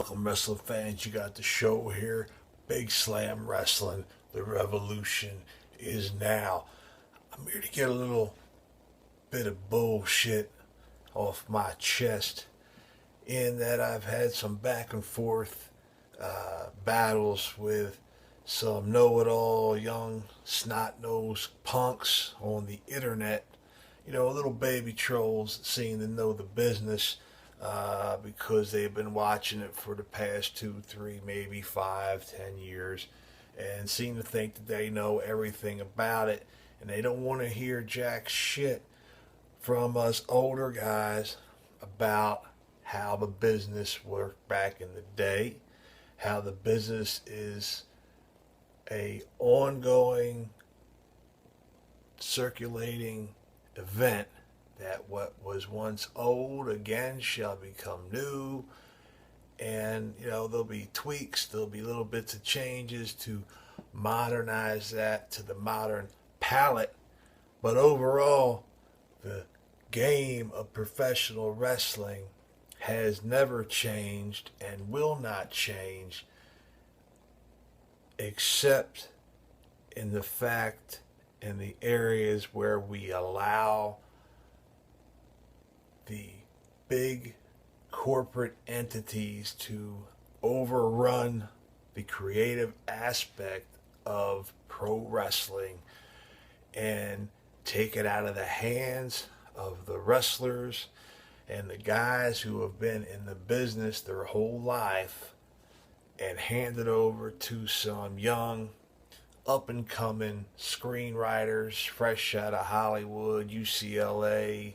Welcome, wrestling fans. You got the show here. Big Slam Wrestling. The revolution is now. I'm here to get a little bit of bullshit off my chest, in that I've had some back and forth battles with some know-it-all young snot-nosed punks on the internet. Little baby trolls that seem to know the business because they've been watching it for the past 2, 3, maybe 5, 10 years, and seem to think that they know everything about it, and they don't want to hear jack shit from us older guys about how the business worked back in the day, how the business is a ongoing, circulating event, that what was once old again shall become new. And there'll be tweaks, there'll be little bits of changes to modernize that to the modern palette, but overall the game of professional wrestling has never changed and will not change, except in the fact, in the areas where we allow the big corporate entities to overrun the creative aspect of pro wrestling and take it out of the hands of the wrestlers and the guys who have been in the business their whole life, and hand it over to some young up and coming screenwriters fresh out of Hollywood, UCLA,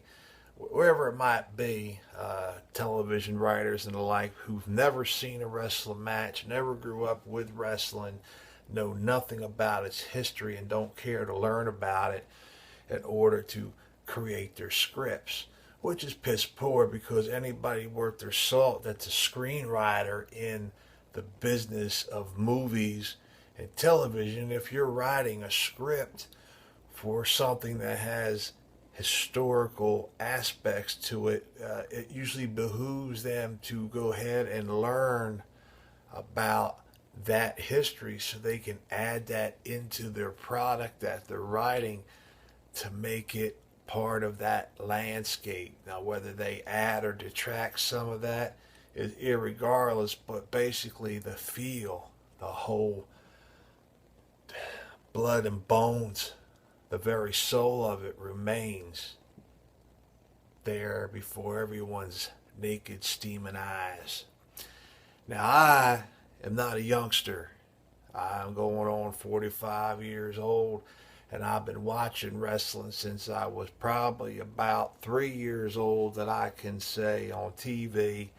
wherever it might be, television writers and the like, who've never seen a wrestling match, never grew up with wrestling, know nothing about its history, and don't care to learn about it in order to create their scripts, which is piss poor, because anybody worth their salt that's a screenwriter in the business of movies and television, if you're writing a script for something that has historical aspects to it, it usually behooves them to go ahead and learn about that history so they can add that into their product that they're writing to make it part of that landscape. Now, whether they add or detract some of that is irregardless, but basically the feel, the whole blood and bones, the very soul of it remains there before everyone's naked, steaming eyes. Now, I am not a youngster. I'm going on 45 years old, and I've been watching wrestling since I was probably about 3 years old, that I can say, on TV.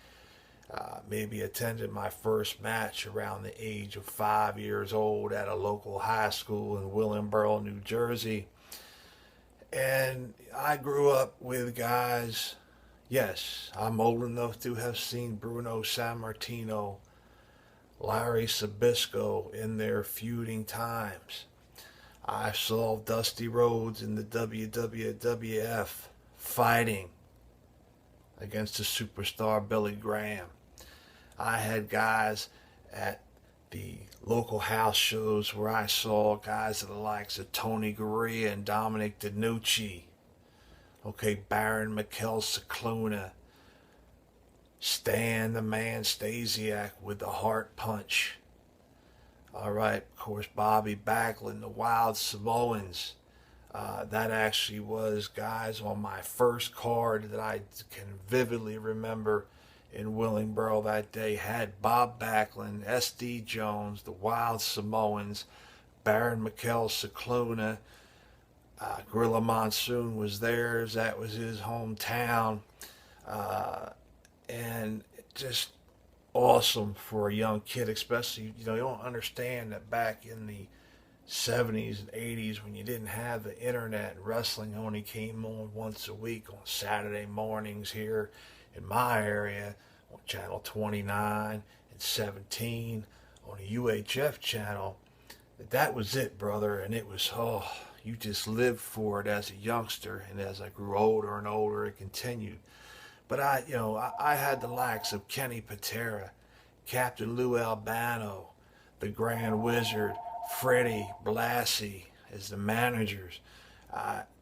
Maybe attended my first match around the age of 5 years old at a local high school in Willingboro, New Jersey. And I grew up with guys. Yes, I'm old enough to have seen Bruno Sammartino, Larry Sabisco in their feuding times. I saw Dusty Rhodes in the WWF fighting against the superstar Billy Graham. I had guys at the local house shows where I saw guys of the likes of Tony Garea and Dominic DeNucci. Okay, Baron Mikel Cicluna, Stan the Man Stasiak with the heart punch. All right, of course, Bobby Backlund, the Wild Samoans. That actually was guys on my first card that I can vividly remember in Willingboro that day. Had Bob Backlund, S.D. Jones, the Wild Samoans, Baron Mikel Cicluna. Gorilla Monsoon was theirs. That was his hometown. And just awesome for a young kid, especially, you don't understand that back in the 70s and 80s, when you didn't have the internet and wrestling only came on once a week on Saturday mornings here in my area on channel 29 and 17 on a UHF channel, that was it, brother. And it was, you just lived for it as a youngster, and as I grew older and older, it continued. But I had the likes of Kenny Patera Captain Lou Albano, the Grand Wizard, Freddie Blassie as the managers.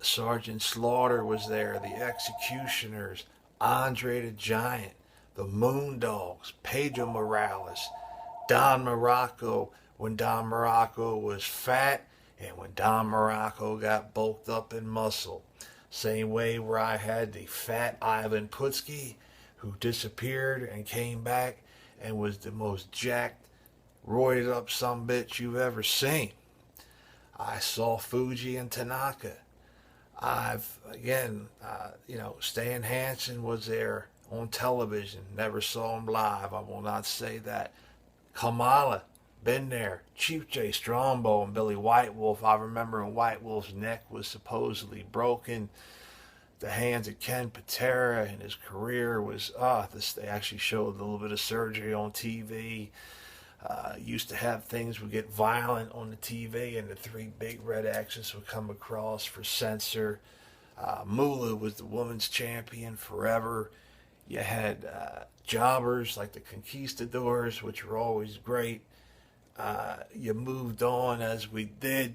Sergeant Slaughter was there, the Executioners, Andre the Giant, the Moondogs, Pedro Morales, Don Morocco when Don Morocco was fat, and when Don Morocco got bulked up in muscle. Same way where I had the fat Ivan Putski, who disappeared and came back and was the most jacked, roided up sumbitch you've ever seen. I saw Fuji and Tanaka. Stan Hansen was there on television. Never saw him live. I will not say that. Kamala, been there. Chief J Strongbow and Billy White Wolf. I remember when White Wolf's neck was supposedly broken. The hands of Ken Patera and his career was, they actually showed a little bit of surgery on TV. Used to have things would get violent on the TV and the three big red X's would come across for censor. Moolah was the women's champion forever. You had jobbers like the Conquistadors, which were always great. You moved on as we did,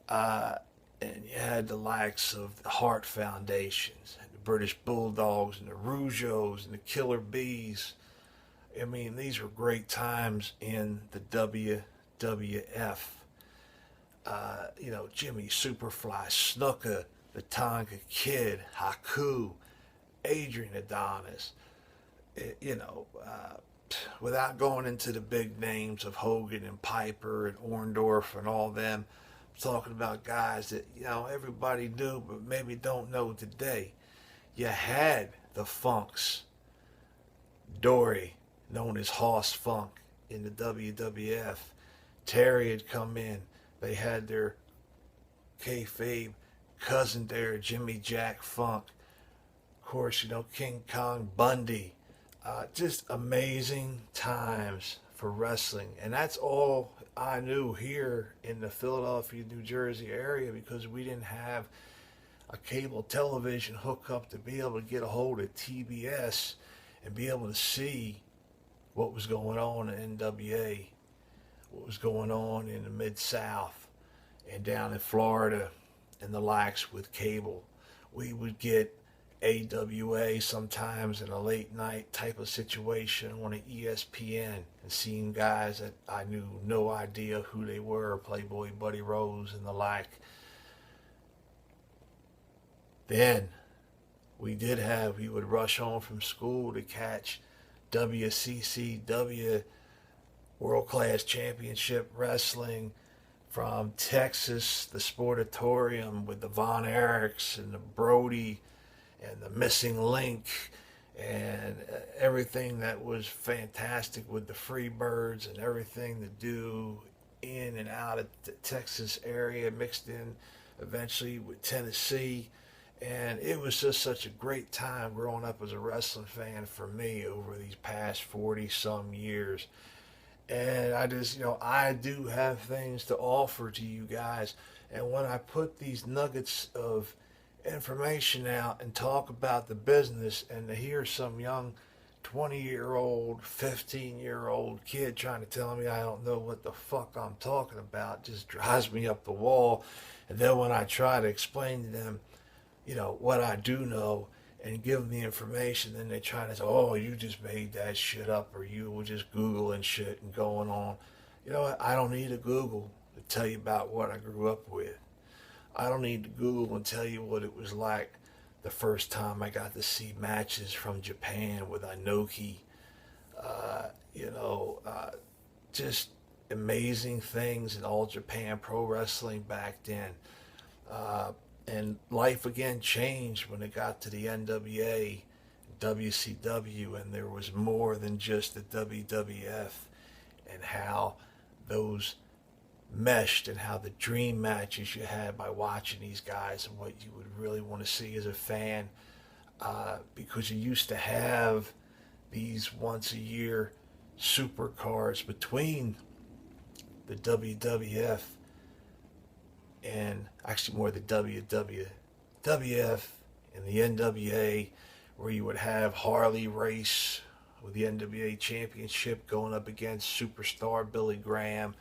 and you had the likes of the Hart Foundations, and the British Bulldogs, and the Rougeaus, and the Killer Bees. I mean, these were great times in the WWF. Jimmy Superfly Snuka, the Tonga Kid, Haku, Adrian Adonis. Without going into the big names of Hogan and Piper and Orndorff and all them, I'm talking about guys that, everybody knew but maybe don't know today. You had the Funks, Dory, known as Hoss Funk in the WWF. Terry had come in. They had their kayfabe cousin there, Jimmy Jack Funk. Of course, King Kong Bundy. Just amazing times for wrestling. And that's all I knew here in the Philadelphia, New Jersey area, because we didn't have a cable television hookup to be able to get a hold of TBS and be able to see what was going on in NWA, what was going on in the Mid-South and down in Florida and the likes with cable. We would get AWA sometimes in a late night type of situation on an ESPN and seeing guys that I knew no idea who they were, Playboy Buddy Rose and the like. Then we would rush home from school to catch WCCW, World Class Championship Wrestling from Texas, the Sportatorium with the Von Erichs and the Brody and the Missing Link and everything that was fantastic with the Freebirds and everything to do in and out of the Texas area, mixed in eventually with Tennessee. And it was just such a great time growing up as a wrestling fan for me over these past 40-some years. And I do have things to offer to you guys. And when I put these nuggets of information out and talk about the business, and to hear some young 20-year-old, 15-year-old kid trying to tell me I don't know what the fuck I'm talking about, just drives me up the wall. And then when I try to explain to them, what I do know and give them the information, then they try to say, oh, you just made that shit up, or you were just Googling shit and going on. You know what? I don't need to Google to tell you about what I grew up with. I don't need to Google and tell you what it was like the first time I got to see matches from Japan with Inoki. Just amazing things in All Japan Pro Wrestling back then. And life again changed when it got to the NWA, WCW, and there was more than just the WWF, and how those meshed and how the dream matches you had by watching these guys and what you would really want to see as a fan, because you used to have these once a year super cards between the WWF and actually more the WWF and the NWA, where you would have Harley race with the NWA Championship going up against superstar Billy Graham,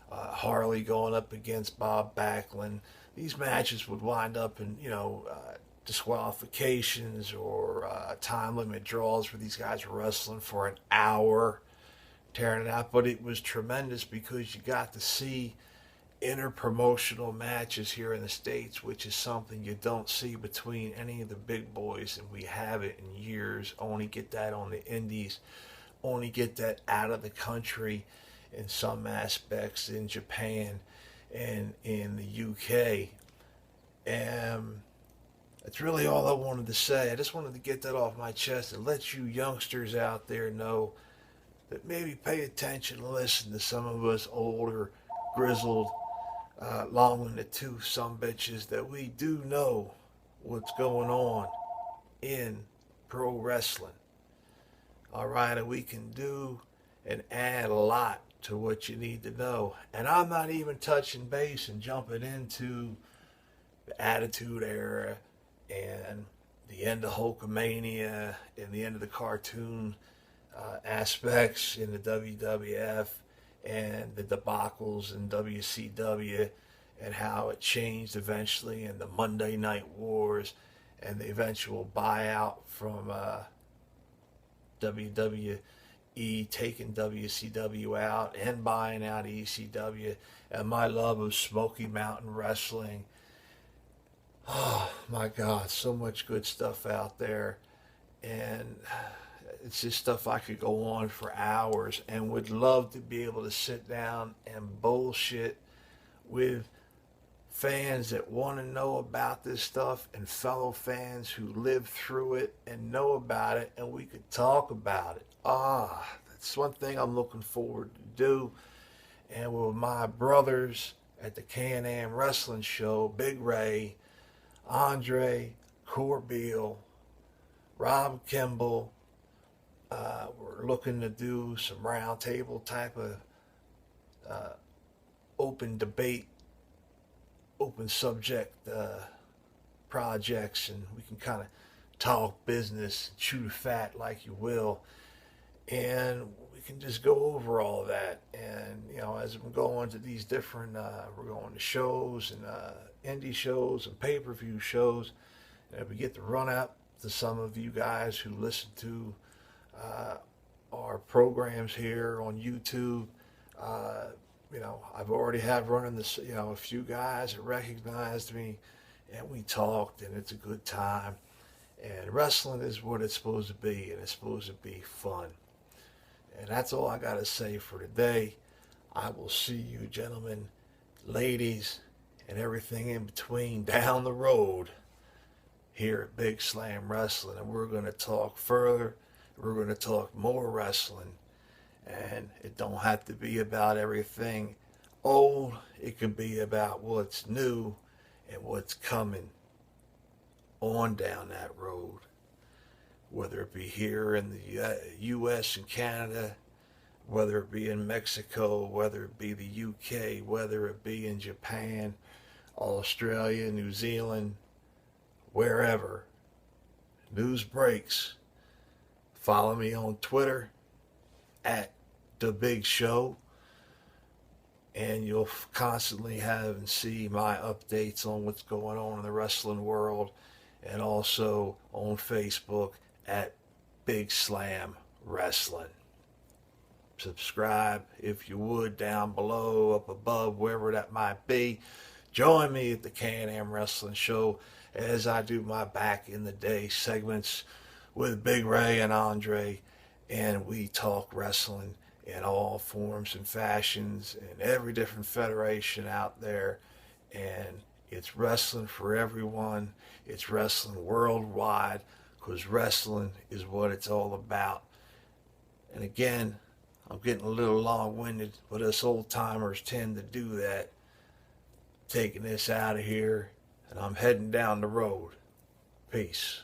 Harley going up against Bob Backlund. These matches would wind up in, disqualifications or time limit draws where these guys were wrestling for an hour, tearing it out. But it was tremendous because you got to see interpromotional matches here in the States, which is something you don't see between any of the big boys, and we have it in years. Only get that on the indies, only get that out of the country in some aspects in Japan and in the UK. And that's really all I wanted to say. I just wanted to get that off my chest and let you youngsters out there know that maybe pay attention and listen to some of us older, grizzled, long in the tooth sumbitches, that we do know what's going on in pro wrestling. All right, and we can do and add a lot to what you need to know. And I'm not even touching base and jumping into the Attitude Era and the end of Hulkamania and the end of the cartoon aspects in the WWF and the debacles in WCW and how it changed eventually, and the Monday Night Wars and the eventual buyout from WWE taking WCW out and buying out ECW, and my love of Smoky Mountain Wrestling. Oh my God, so much good stuff out there, and it's just stuff I could go on for hours and would love to be able to sit down and bullshit with fans that want to know about this stuff and fellow fans who live through it and know about it, and we could talk about it. That's one thing I'm looking forward to do. And with my brothers at the Can-Am Wrestling Show, Big Ray, Andre, Corbeil, Rob Kimball, we're looking to do some roundtable type of open debate, open subject projects, and we can kind of talk business, chew the fat like you will, and we can just go over all that. And as we go on to these different, we're going to shows and indie shows and pay-per-view shows, and if we get to run out to some of you guys who listen to our programs here on YouTube. I've already had running this, a few guys that recognized me, and we talked, and it's a good time. And wrestling is what it's supposed to be, and it's supposed to be fun. And that's all I got to say for today. I will see you, gentlemen, ladies, and everything in between down the road here at Big Slam Wrestling, and we're going to talk further. We're going to talk more wrestling, and it don't have to be about everything old. It can be about what's new and what's coming on down that road, whether it be here in the U.S. and Canada, whether it be in Mexico, whether it be the UK, whether it be in Japan, Australia, New Zealand, wherever. News breaks. Follow me on Twitter at The Big Show, and you'll constantly have and see my updates on what's going on in the wrestling world, and also on Facebook at Big Slam Wrestling. Subscribe if you would down below, up above, wherever that might be. Join me at the Can-Am Wrestling Show as I do my back in the day segments with Big Ray and Andre, and we talk wrestling in all forms and fashions and every different federation out there. And it's wrestling for everyone. It's wrestling worldwide, because wrestling is what it's all about. And again, I'm getting a little long-winded, but us old-timers tend to do that. Taking this out of here, and I'm heading down the road. Peace.